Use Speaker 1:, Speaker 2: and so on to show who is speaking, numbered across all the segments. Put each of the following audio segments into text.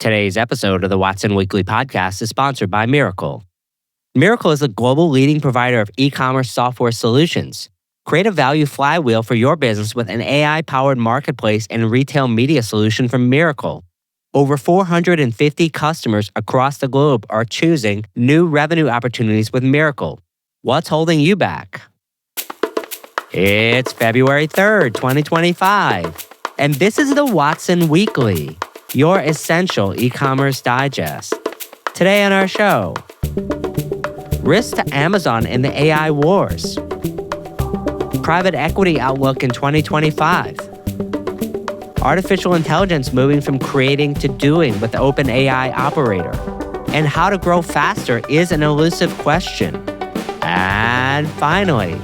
Speaker 1: Today's episode of the Watson Weekly Podcast is sponsored by Miracle. Miracle is a global leading provider of e-commerce software solutions. Create a value flywheel for your business with an AI-powered marketplace and retail media solution from Miracle. Over 450 customers across the globe are choosing new revenue opportunities with Miracle. What's holding you back? It's February 3rd, 2025, and this is the Watson Weekly, your essential e-commerce digest. Today on our show, risk to Amazon in the AI wars, private equity outlook in 2025, artificial intelligence moving from creating to doing with OpenAI Operator, and how to grow faster is an elusive question. And finally,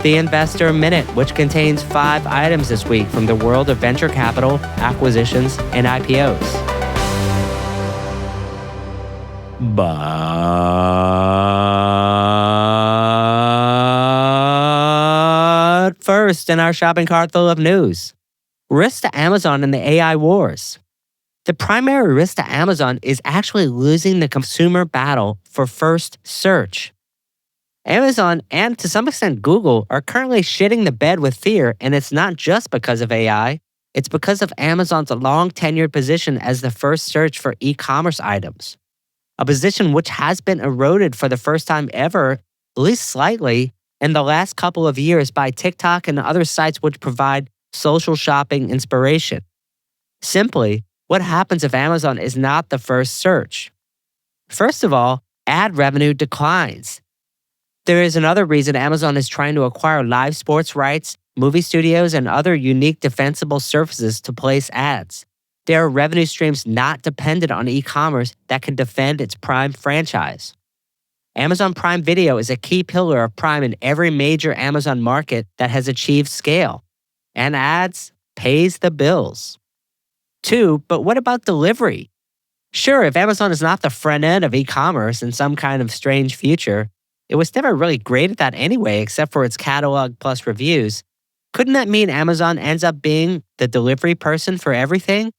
Speaker 1: the Investor Minute, which contains 5 items this week from the world of venture capital, acquisitions, and IPOs. But first, in our shopping cart full of news, risk to Amazon in the AI wars. The primary risk to Amazon is actually losing the consumer battle for first search. Amazon and to some extent Google are currently shitting the bed with fear, and it's not just because of AI. It's because of Amazon's long-tenured position as the first search for e-commerce items, a position which has been eroded for the first time ever, at least slightly, in the last couple of years by TikTok and other sites which provide social shopping inspiration. Simply, what happens if Amazon is not the first search? First of all, ad revenue declines. There is another reason Amazon is trying to acquire live sports rights, movie studios, and other unique defensible surfaces to place ads. There are revenue streams not dependent on e-commerce that can defend its Prime franchise. Amazon Prime Video is a key pillar of Prime in every major Amazon market that has achieved scale. And ads pays the bills. 2, but what about delivery? Sure, if Amazon is not the front end of e-commerce in some kind of strange future, it was never really great at that anyway, except for its catalog plus reviews. Couldn't that mean Amazon ends up being the delivery person for everything?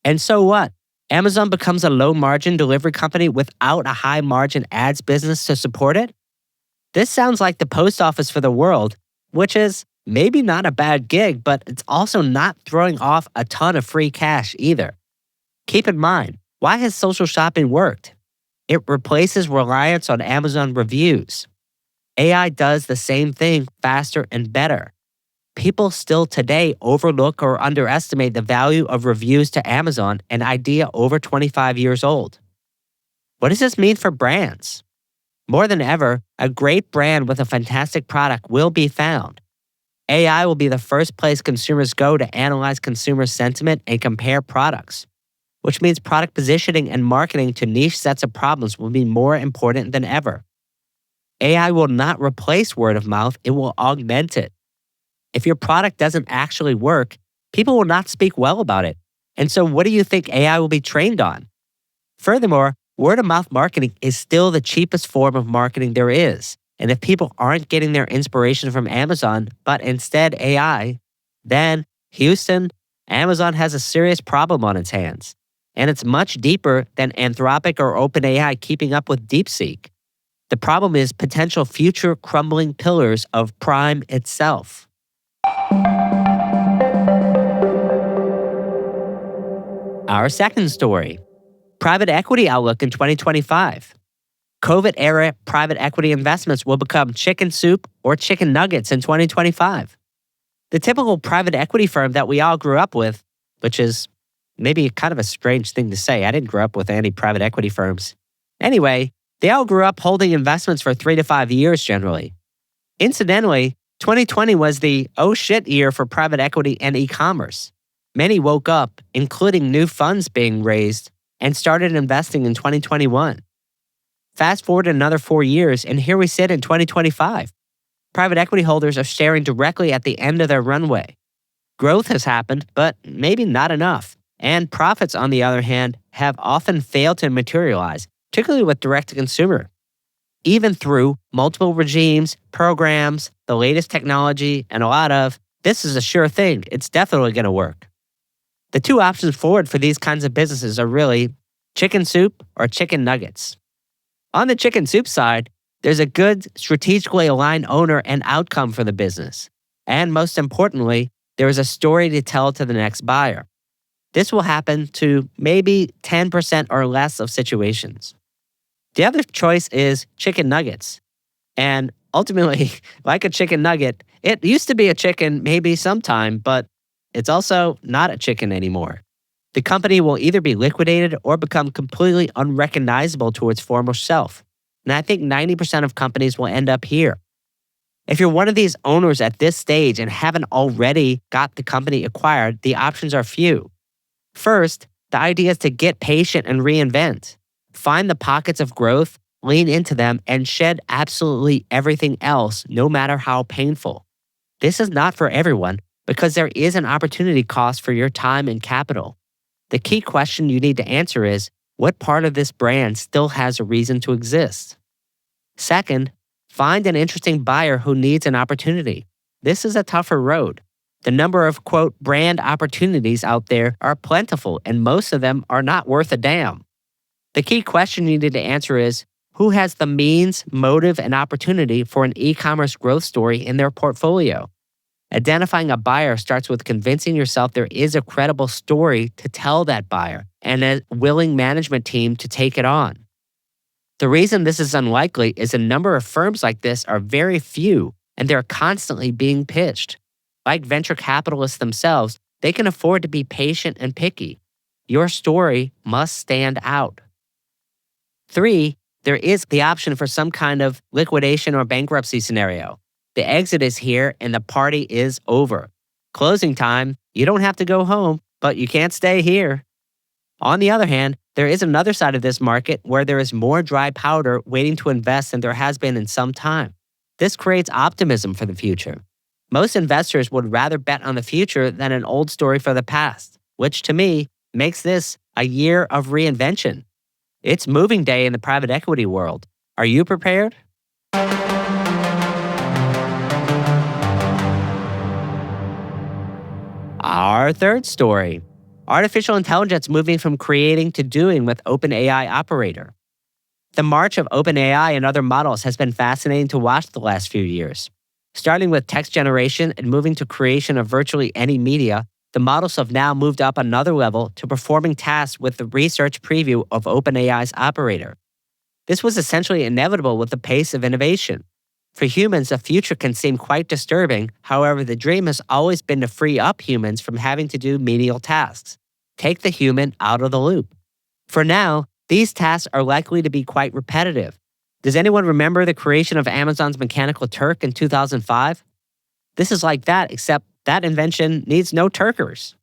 Speaker 1: And so what? Amazon becomes a low-margin delivery company without a high-margin ads business to support it? This sounds like the post office for the world, which is maybe not a bad gig, but it's also not throwing off a ton of free cash either. Keep in mind, why has social shopping worked? It replaces reliance on Amazon reviews. AI does the same thing faster and better. People still today overlook or underestimate the value of reviews to Amazon, an idea over 25 years old. What does this mean for brands? More than ever, a great brand with a fantastic product will be found. AI will be the first place consumers go to analyze consumer sentiment and compare products, which means product positioning and marketing to niche sets of problems will be more important than ever. AI will not replace word of mouth, it will augment it. If your product doesn't actually work, people will not speak well about it. And so what do you think AI will be trained on? Furthermore, word of mouth marketing is still the cheapest form of marketing there is. And if people aren't getting their inspiration from Amazon, but instead AI, then Houston, Amazon has a serious problem on its hands. And it's much deeper than Anthropic or OpenAI keeping up with DeepSeek. The problem is potential future crumbling pillars of Prime itself. Our second story, private equity outlook in 2025. COVID-era private equity investments will become chicken soup or chicken nuggets in 2025. The typical private equity firm that we all grew up with, which is maybe kind of a strange thing to say. I didn't grow up with any private equity firms. Anyway, they all grew up holding investments for 3 to 5 years generally. Incidentally, 2020 was the oh shit year for private equity and e-commerce. Many woke up, including new funds being raised, and started investing in 2021. Fast forward another 4 years, and here we sit in 2025. Private equity holders are staring directly at the end of their runway. Growth has happened, but maybe not enough. And profits, on the other hand, have often failed to materialize, particularly with direct-to-consumer. Even through multiple regimes, programs, the latest technology, and a lot of, this is a sure thing, it's definitely going to work. The two options forward for these kinds of businesses are really chicken soup or chicken nuggets? On the chicken soup side, there's a good, strategically aligned owner and outcome for the business. And most importantly, there is a story to tell to the next buyer. This will happen to maybe 10% or less of situations. The other choice is chicken nuggets. And ultimately, like a chicken nugget, it used to be a chicken maybe sometime, but it's also not a chicken anymore. The company will either be liquidated or become completely unrecognizable to its former self. And I think 90% of companies will end up here. If you're one of these owners at this stage and haven't already got the company acquired, the options are few. First, the idea is to get patient and reinvent. Find the pockets of growth, lean into them, and shed absolutely everything else, no matter how painful. This is not for everyone because there is an opportunity cost for your time and capital. The key question you need to answer is, what part of this brand still has a reason to exist? Second, find an interesting buyer who needs an opportunity. This is a tougher road. The number of, quote, brand opportunities out there are plentiful, and most of them are not worth a damn. The key question you need to answer is, who has the means, motive, and opportunity for an e-commerce growth story in their portfolio? Identifying a buyer starts with convincing yourself there is a credible story to tell that buyer and a willing management team to take it on. The reason this is unlikely is a number of firms like this are very few and they're constantly being pitched. Like venture capitalists themselves, they can afford to be patient and picky. Your story must stand out. 3, there is the option for some kind of liquidation or bankruptcy scenario. The exit is here and the party is over. Closing time, you don't have to go home, but you can't stay here. On the other hand, there is another side of this market where there is more dry powder waiting to invest than there has been in some time. This creates optimism for the future. Most investors would rather bet on the future than an old story for the past, which to me makes this a year of reinvention. It's moving day in the private equity world. Are you prepared? Our third story, artificial intelligence moving from creating to doing with OpenAI Operator. The march of OpenAI and other models has been fascinating to watch the last few years. Starting with text generation and moving to creation of virtually any media, the models have now moved up another level to performing tasks with the research preview of OpenAI's Operator. This was essentially inevitable with the pace of innovation. For humans, the future can seem quite disturbing. However, the dream has always been to free up humans from having to do menial tasks. Take the human out of the loop. For now, these tasks are likely to be quite repetitive. Does anyone remember the creation of Amazon's Mechanical Turk in 2005? This is like that, except that invention needs no Turkers.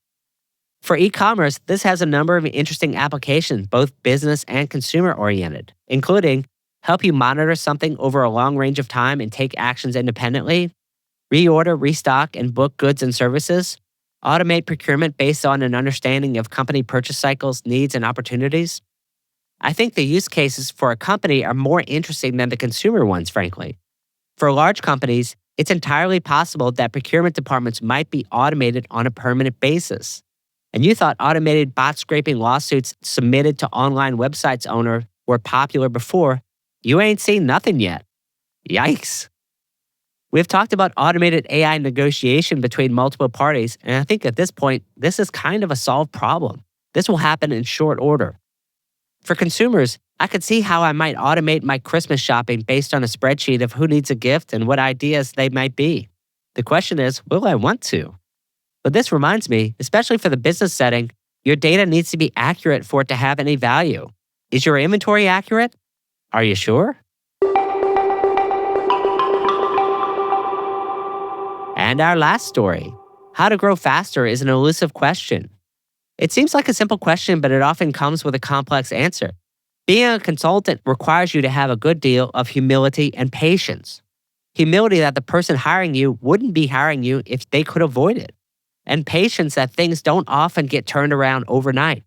Speaker 1: For e-commerce, this has a number of interesting applications, both business and consumer-oriented, including help you monitor something over a long range of time and take actions independently, reorder, restock, and book goods and services, automate procurement based on an understanding of company purchase cycles, needs, and opportunities. I think the use cases for a company are more interesting than the consumer ones, frankly. For large companies, it's entirely possible that procurement departments might be automated on a permanent basis. And you thought automated bot scraping lawsuits submitted to online websites owner were popular before. You ain't seen nothing yet. Yikes. We've talked about automated AI negotiation between multiple parties, and I think at this point, this is kind of a solved problem. This will happen in short order. For consumers, I could see how I might automate my Christmas shopping based on a spreadsheet of who needs a gift and what ideas they might be. The question is, will I want to? But this reminds me, especially for the business setting, your data needs to be accurate for it to have any value. Is your inventory accurate? Are you sure? And our last story, how to grow faster is an elusive question. It seems like a simple question, but it often comes with a complex answer. Being a consultant requires you to have a good deal of humility and patience. Humility that the person hiring you wouldn't be hiring you if they could avoid it. And patience that things don't often get turned around overnight.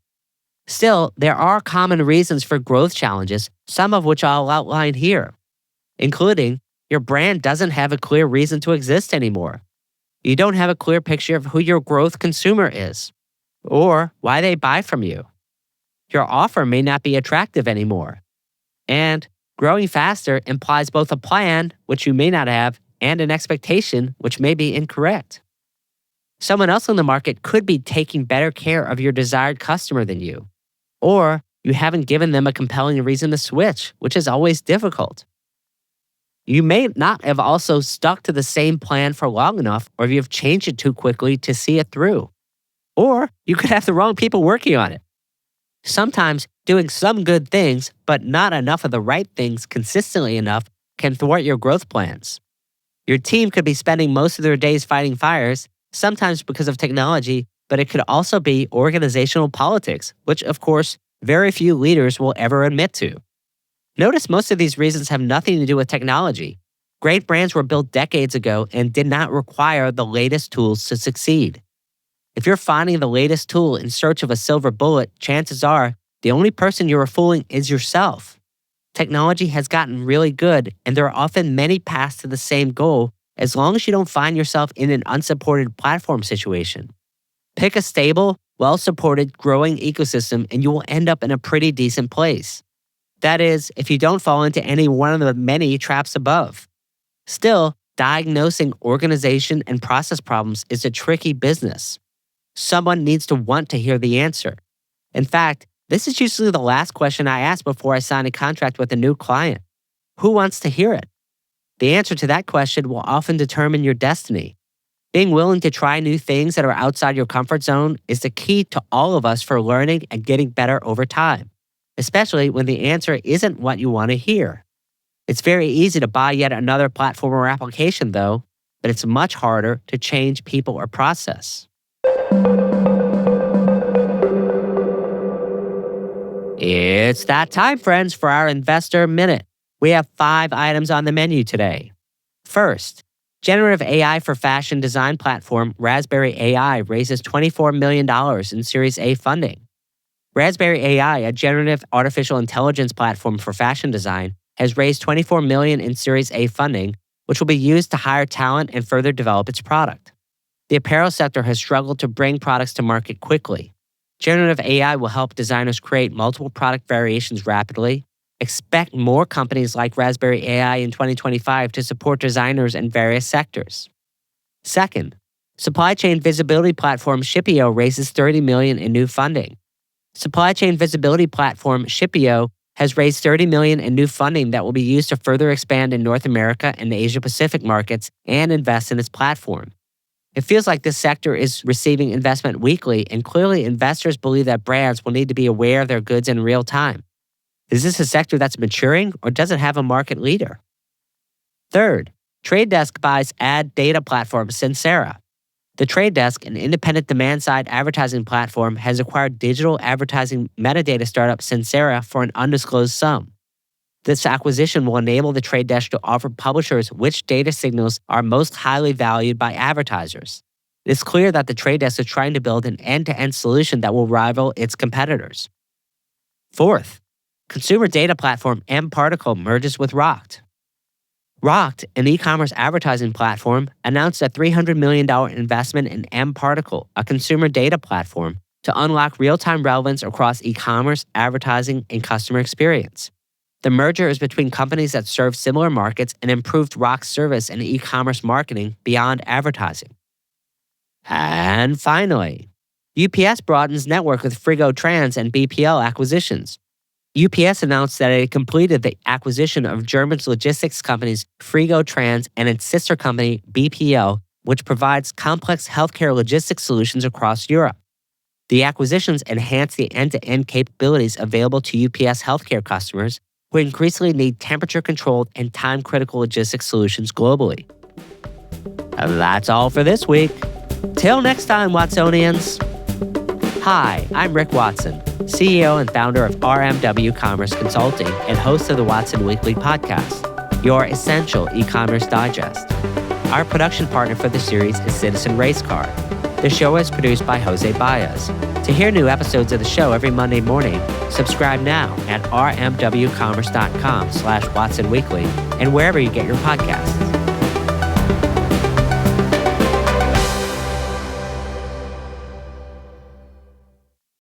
Speaker 1: Still, there are common reasons for growth challenges, some of which I'll outline here, including your brand doesn't have a clear reason to exist anymore. You don't have a clear picture of who your growth consumer is, or why they buy from you. your offer may not be attractive anymore. And growing faster implies both a plan, which you may not have, and an expectation, which may be incorrect. Someone else in the market could be taking better care of your desired customer than you. Or you haven't given them a compelling reason to switch, which is always difficult. You may not have also stuck to the same plan for long enough, or you've changed it too quickly to see it through. Or you could have the wrong people working on it. Sometimes doing some good things, but not enough of the right things consistently enough can thwart your growth plans. Your team could be spending most of their days fighting fires, sometimes because of technology, but it could also be organizational politics, which, of course, very few leaders will ever admit to. Notice most of these reasons have nothing to do with technology. Great brands were built decades ago and did not require the latest tools to succeed. If you're finding the latest tool in search of a silver bullet, chances are the only person you are fooling is yourself. Technology has gotten really good, and there are often many paths to the same goal as long as you don't find yourself in an unsupported platform situation. Pick a stable, well-supported, growing ecosystem, and you will end up in a pretty decent place. That is, if you don't fall into any one of the many traps above. Still, diagnosing organization and process problems is a tricky business. Someone needs to want to hear the answer. In fact, this is usually the last question I ask before I sign a contract with a new client. Who wants to hear it? The answer to that question will often determine your destiny. Being willing to try new things that are outside your comfort zone is the key to all of us for learning and getting better over time, especially when the answer isn't what you want to hear. It's very easy to buy yet another platform or application, though, but it's much harder to change people or process. It's that time, friends, for our Investor Minute. We have 5 items on the menu today. First, generative AI for fashion design platform Raspberry AI raises $24 million in Series A funding. Raspberry AI, a generative artificial intelligence platform for fashion design, has raised $24 million in Series A funding, which will be used to hire talent and further develop its product. The apparel sector has struggled to bring products to market quickly. Generative AI will help designers create multiple product variations rapidly. Expect more companies like Raspberry AI in 2025 to support designers in various sectors. Second, supply chain visibility platform Shipio raises $30 million in new funding. Supply chain visibility platform Shipio has raised $30 million in new funding that will be used to further expand in North America and the Asia-Pacific markets and invest in its platform. It feels like this sector is receiving investment weekly, and clearly investors believe that brands will need to be aware of their goods in real time. Is this a sector that's maturing, or does it have a market leader? Third, Trade Desk buys ad data platform Sincera. The Trade Desk, an independent demand-side advertising platform, has acquired digital advertising metadata startup Sincera for an undisclosed sum. This acquisition will enable the Trade Desk to offer publishers which data signals are most highly valued by advertisers. It is clear that the Trade Desk is trying to build an end-to-end solution that will rival its competitors. Fourth, consumer data platform mParticle merges with Rokt. Rokt, an e-commerce advertising platform, announced a $300 million investment in mParticle, a consumer data platform, to unlock real-time relevance across e-commerce, advertising, and customer experience. The merger is between companies that serve similar markets and improved Rokt's service and e-commerce marketing beyond advertising. And finally, UPS broadens network with Frigo Trans and BPL acquisitions. UPS announced that it completed the acquisition of German logistics companies Frigo Trans and its sister company BPL, which provides complex healthcare logistics solutions across Europe. The acquisitions enhance the end-to-end capabilities available to UPS healthcare customers who increasingly need temperature-controlled and time-critical logistics solutions globally. And that's all for this week. Till next time, Watsonians. Hi, I'm Rick Watson, CEO and founder of RMW Commerce Consulting and host of the Watson Weekly podcast, your essential e-commerce digest. Our production partner for the series is Citizen Race Car. The show is produced by Jose Baez. To hear new episodes of the show every Monday morning, subscribe now at rmwcommerce.com/Watson Weekly and wherever you get your podcasts.